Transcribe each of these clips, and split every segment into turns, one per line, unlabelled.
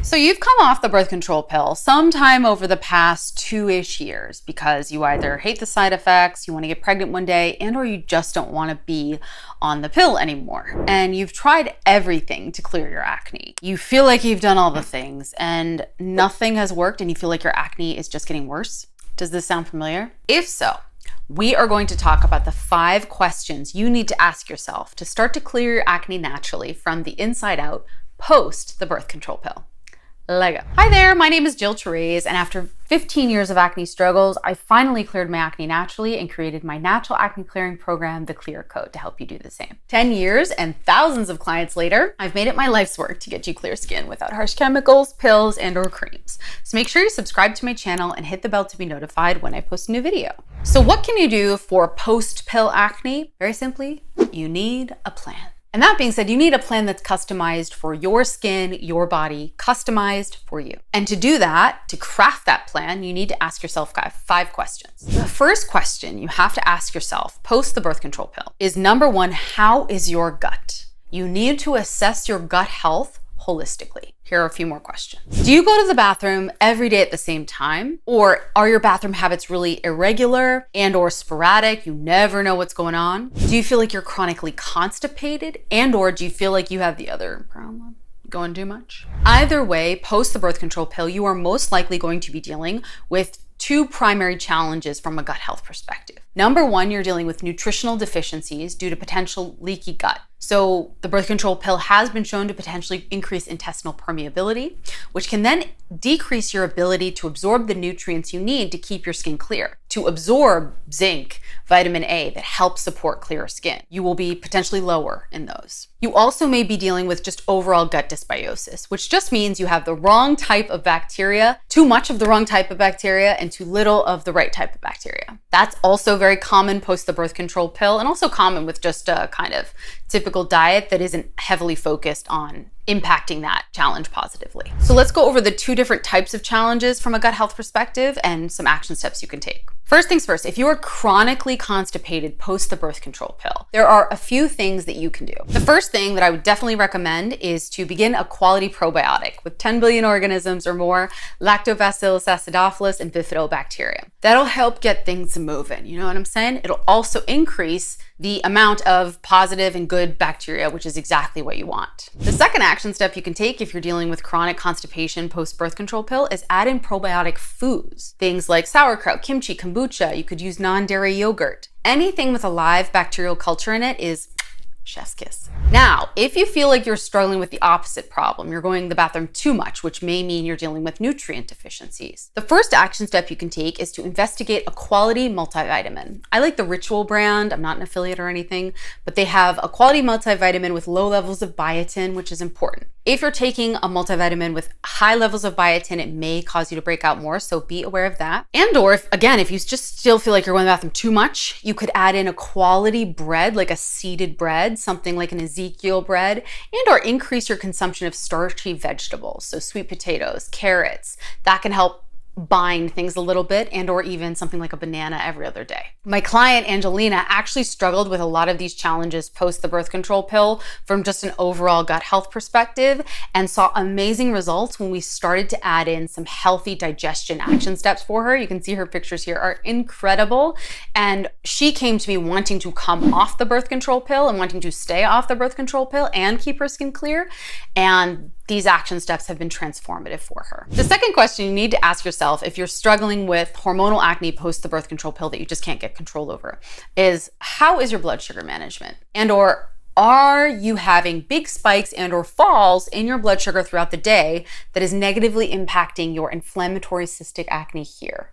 So you've come off the birth control pill sometime over the past 2-ish years because you either hate the side effects, you want to get pregnant one day, and or you just don't want to be on the pill anymore. And you've tried everything to clear your acne. You feel like you've done all the things and nothing has worked and you feel like your acne is just getting worse. Does this sound familiar? If so, we are going to talk about the 5 questions you need to ask yourself to start to clear your acne naturally from the inside out post the birth control pill. Lego. Hi there, my name is Jill Therese, and after 15 years of acne struggles, I finally cleared my acne naturally and created my natural acne clearing program, The Clear Code, to help you do the same. 10 years and thousands of clients later, I've made it my life's work to get you clear skin without harsh chemicals, pills, and or creams. So make sure you subscribe to my channel and hit the bell to be notified when I post a new video. So what can you do for post-pill acne? Very simply, you need a plan. And that being said, you need a plan that's customized for your skin, your body, customized for you. And to do that, to craft that plan, you need to ask yourself 5 questions. The first question you have to ask yourself post the birth control pill is number 1, how is your gut? You need to assess your gut health holistically. Here are a few more questions. Do you go to the bathroom every day at the same time? Or are your bathroom habits really irregular and or sporadic? You never know what's going on? Do you feel like you're chronically constipated? And or do you feel like you have the other problem? Going too much? Either way, post the birth control pill, you are most likely going to be dealing with 2 primary challenges from a gut health perspective. Number 1, you're dealing with nutritional deficiencies due to potential leaky gut. So the birth control pill has been shown to potentially increase intestinal permeability, which can then decrease your ability to absorb the nutrients you need to keep your skin clear, to absorb zinc, vitamin A that helps support clearer skin. You will be potentially lower in those. You also may be dealing with just overall gut dysbiosis, which just means you have the wrong type of bacteria, too much of the wrong type of bacteria, and too little of the right type of bacteria. That's also very common post the birth control pill, and also common with just a kind of typical diet that isn't heavily focused on impacting that challenge positively. So let's go over the 2 different types of challenges from a gut health perspective and some action steps you can take. First things first, if you are chronically constipated post the birth control pill, there are a few things that you can do. The first thing that I would definitely recommend is to begin a quality probiotic with 10 billion organisms or more, Lactobacillus acidophilus, and bifidobacterium. That'll help get things moving, you know what I'm saying? It'll also increase the amount of positive and good bacteria, which is exactly what you want. The second action step you can take if you're dealing with chronic constipation post-birth control pill is add in probiotic foods. Things like sauerkraut, kimchi, kombucha. You could use non-dairy yogurt. Anything with a live bacterial culture in it is chef's kiss. Now, if you feel like you're struggling with the opposite problem, you're going to the bathroom too much, which may mean you're dealing with nutrient deficiencies. The first action step you can take is to investigate a quality multivitamin. I like the Ritual brand. I'm not an affiliate or anything, but they have a quality multivitamin with low levels of biotin, which is important. If you're taking a multivitamin with high levels of biotin, it may cause you to break out more, so be aware of that. And or if you just still feel like you're going to the bathroom too much, you could add in a quality bread, like a seeded bread, something like an Ezekiel bread, and or increase your consumption of starchy vegetables, so sweet potatoes, carrots. That can help bind things a little bit, and or even something like a banana every other day. My client Angelina actually struggled with a lot of these challenges post the birth control pill from just an overall gut health perspective, and saw amazing results when we started to add in some healthy digestion action steps for her. You can see her pictures here are incredible, and she came to me wanting to come off the birth control pill and wanting to stay off the birth control pill and keep her skin clear, and these action steps have been transformative for her. The second question you need to ask yourself if you're struggling with hormonal acne post the birth control pill that you just can't get control over is, how is your blood sugar management? And or are you having big spikes and or falls in your blood sugar throughout the day that is negatively impacting your inflammatory cystic acne here?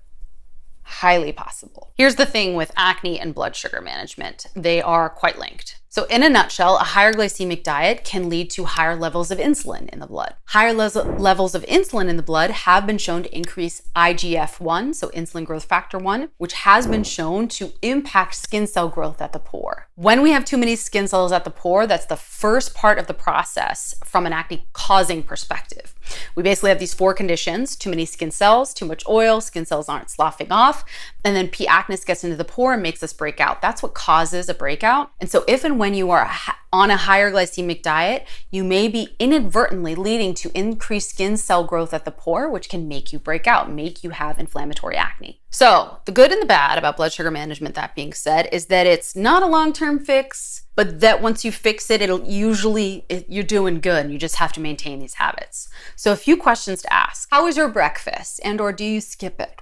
Highly possible. Here's the thing with acne and blood sugar management. They are quite linked. So in a nutshell, a higher glycemic diet can lead to higher levels of insulin in the blood. Higher levels of insulin in the blood have been shown to increase IGF-1, so insulin growth factor 1, which has been shown to impact skin cell growth at the pore. When we have too many skin cells at the pore, that's the first part of the process from an acne causing perspective. We basically have these 4 conditions: too many skin cells, too much oil, skin cells aren't sloughing off, and then P. acnes gets into the pore and makes us break out. That's what causes a breakout. And so if and when you are on a higher glycemic diet, you may be inadvertently leading to increased skin cell growth at the pore, which can make you break out, make you have inflammatory acne. So the good and the bad about blood sugar management, that being said, is that it's not a long-term fix, but that once you fix it, you're doing good, and you just have to maintain these habits. So a few questions to ask. How is your breakfast, or do you skip it?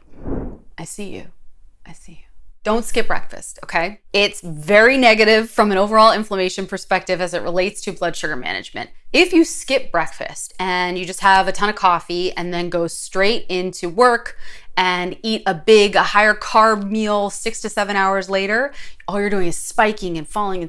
I see you. Don't skip breakfast, okay? It's very negative from an overall inflammation perspective as it relates to blood sugar management. If you skip breakfast and you just have a ton of coffee and then go straight into work and eat a higher carb meal 6 to 7 hours later, all you're doing is spiking and falling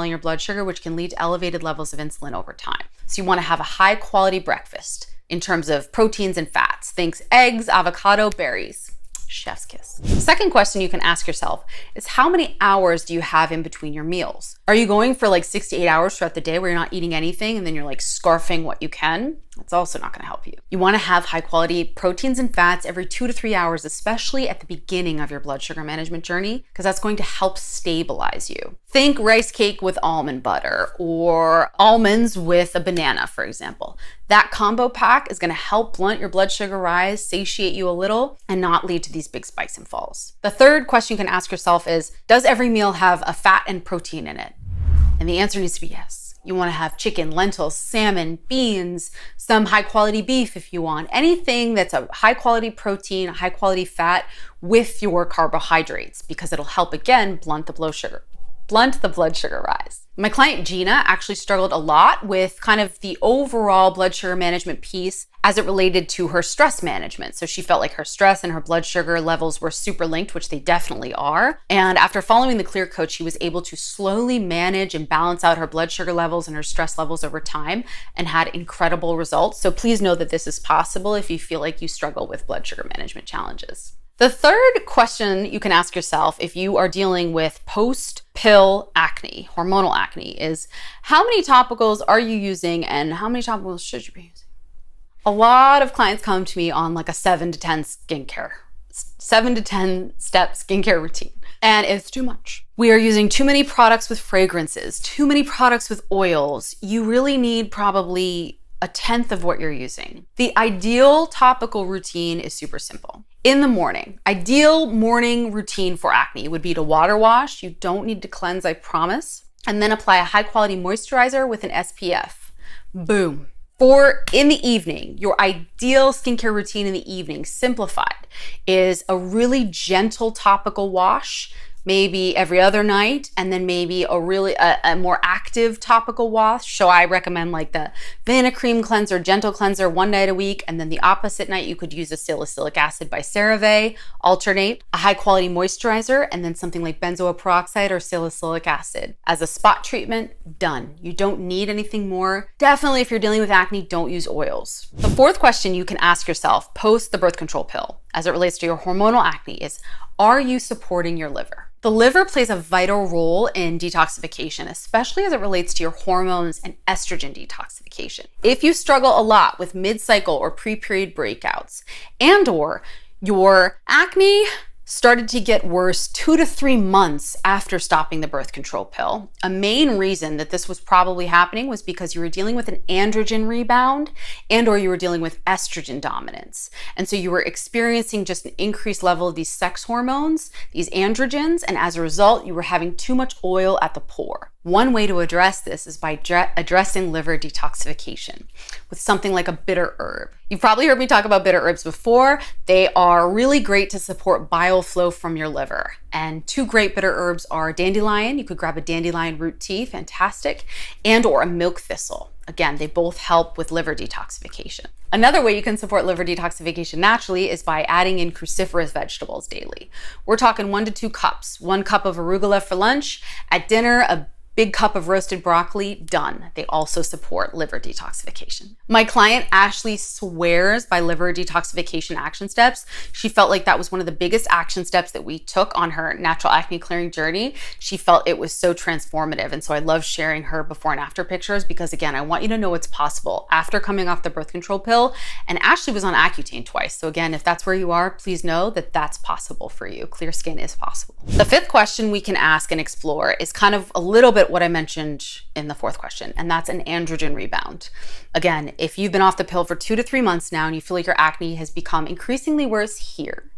your blood sugar, which can lead to elevated levels of insulin over time. So you want to have a high quality breakfast in terms of proteins and fats. Think eggs, avocado, berries. Chef's kiss. The second question you can ask yourself is, how many hours do you have in between your meals? Are you going for like 6 to 8 hours throughout the day where you're not eating anything and then you're like scarfing what you can? That's also not going to help you. You want to have high quality proteins and fats every 2 to 3 hours, especially at the beginning of your blood sugar management journey, because that's going to help stabilize you. Think rice cake with almond butter or almonds with a banana, for example. That combo pack is going to help blunt your blood sugar rise, satiate you a little, and not lead to these big spikes and falls. The third question you can ask yourself is, does every meal have a fat and protein in it? And the answer needs to be yes. You want to have chicken, lentils, salmon, beans, some high quality beef if you want. Anything that's a high quality protein, high quality fat with your carbohydrates, because it'll help, again, blunt the blood sugar rise. My client Gina actually struggled a lot with kind of the overall blood sugar management piece as it related to her stress management. So she felt like her stress and her blood sugar levels were super linked, which they definitely are. And after following the Clear Coach, she was able to slowly manage and balance out her blood sugar levels and her stress levels over time and had incredible results. So please know that this is possible if you feel like you struggle with blood sugar management challenges. The third question you can ask yourself if you are dealing with post-pill acne, hormonal acne, is how many topicals are you using and how many topicals should you be using? A lot of clients come to me on like a 7 to 10 step skincare routine, and it's too much. We are using too many products with fragrances, too many products with oils. You really need probably a tenth of what you're using. The ideal topical routine is super simple. In the morning, ideal morning routine for acne would be to water wash. You don't need to cleanse, I promise. And then apply a high quality moisturizer with an SPF. Boom. For in the evening, your ideal skincare routine in the evening, simplified, is a really gentle topical wash, maybe every other night, and then maybe a more active topical wash. So I recommend like the Vanna-Cream cleanser, gentle cleanser, one night a week, and then the opposite night you could use a salicylic acid by CeraVe, alternate, a high quality moisturizer, and then something like benzoyl peroxide or salicylic acid. As a spot treatment, done. You don't need anything more. Definitely if you're dealing with acne, don't use oils. The fourth question you can ask yourself post the birth control pill as it relates to your hormonal acne is, are you supporting your liver? The liver plays a vital role in detoxification, especially as it relates to your hormones and estrogen detoxification. If you struggle a lot with mid-cycle or pre-period breakouts, and/or your acne started to get worse 2 to 3 months after stopping the birth control pill, a main reason that this was probably happening was because you were dealing with an androgen rebound and/or you were dealing with estrogen dominance. And so you were experiencing just an increased level of these sex hormones, these androgens, and as a result, you were having too much oil at the pore. One way to address this is by addressing liver detoxification with something like a bitter herb. You've probably heard me talk about bitter herbs before. They are really great to support bile flow from your liver. And 2 great bitter herbs are dandelion. You could grab a dandelion root tea, fantastic, and or a milk thistle. Again, they both help with liver detoxification. Another way you can support liver detoxification naturally is by adding in cruciferous vegetables daily. We're talking 1 to 2 cups. 1 cup of arugula for lunch. At dinner, a big cup of roasted broccoli, done. They also support liver detoxification. My client Ashley swears by liver detoxification action steps. She felt like that was one of the biggest action steps that we took on her natural acne clearing journey. She felt it was so transformative. And so I love sharing her before and after pictures because, again, I want you to know what's possible after coming off the birth control pill. And Ashley was on Accutane twice. So again, if that's where you are, please know that that's possible for you. Clear skin is possible. The 5th question we can ask and explore is kind of a little bit bit what I mentioned in the fourth question, and that's an androgen rebound. Again, if you've been off the pill for 2 to 3 months now and you feel like your acne has become increasingly worse here,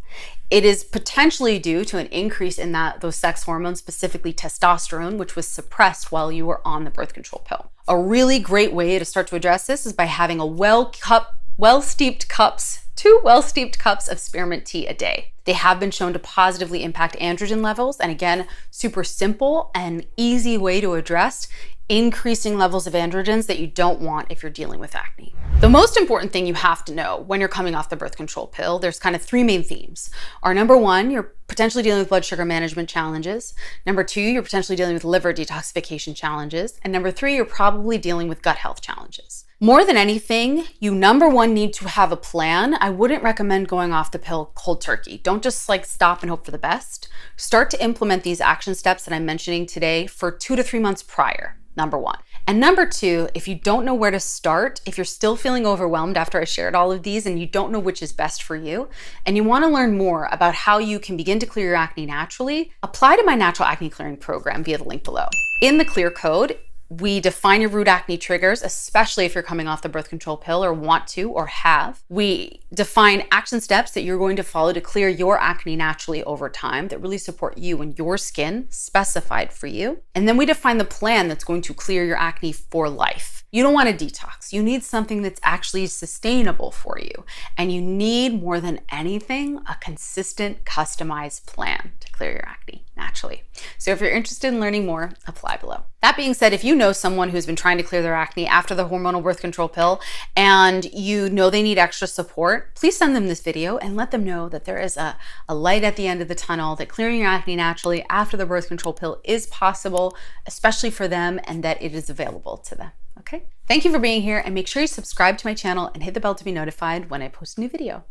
it is potentially due to an increase in those sex hormones, specifically testosterone, which was suppressed while you were on the birth control pill. A really great way to start to address this is by having two well-steeped cups of spearmint tea a day. They have been shown to positively impact androgen levels, and again, super simple and easy way to address increasing levels of androgens that you don't want if you're dealing with acne. The most important thing you have to know when you're coming off the birth control pill, there's kind of 3 main themes. Number 1, you're potentially dealing with blood sugar management challenges. Number 2, you're potentially dealing with liver detoxification challenges. And number 3, you're probably dealing with gut health challenges. More than anything, you number 1 need to have a plan. I wouldn't recommend going off the pill cold turkey. Don't just stop and hope for the best. Start to implement these action steps that I'm mentioning today for 2 to 3 months prior. Number 1. And number 2, if you don't know where to start, if you're still feeling overwhelmed after I shared all of these and you don't know which is best for you, and you want to learn more about how you can begin to clear your acne naturally, apply to my natural acne clearing program via the link below. In the clear code, we define your root acne triggers, especially if you're coming off the birth control pill or want to or have. We define action steps that you're going to follow to clear your acne naturally over time that really support you and your skin, specified for you. And then we define the plan that's going to clear your acne for life. You don't want a detox. You need something that's actually sustainable for you. And you need, more than anything, a consistent, customized plan to clear your acne naturally. So if you're interested in learning more, apply below. That being said, if you know someone who's been trying to clear their acne after the hormonal birth control pill and you know they need extra support, please send them this video and let them know that there is a light at the end of the tunnel, that clearing your acne naturally after the birth control pill is possible, especially for them, and that it is available to them. Okay? Thank you for being here, and make sure you subscribe to my channel and hit the bell to be notified when I post a new video.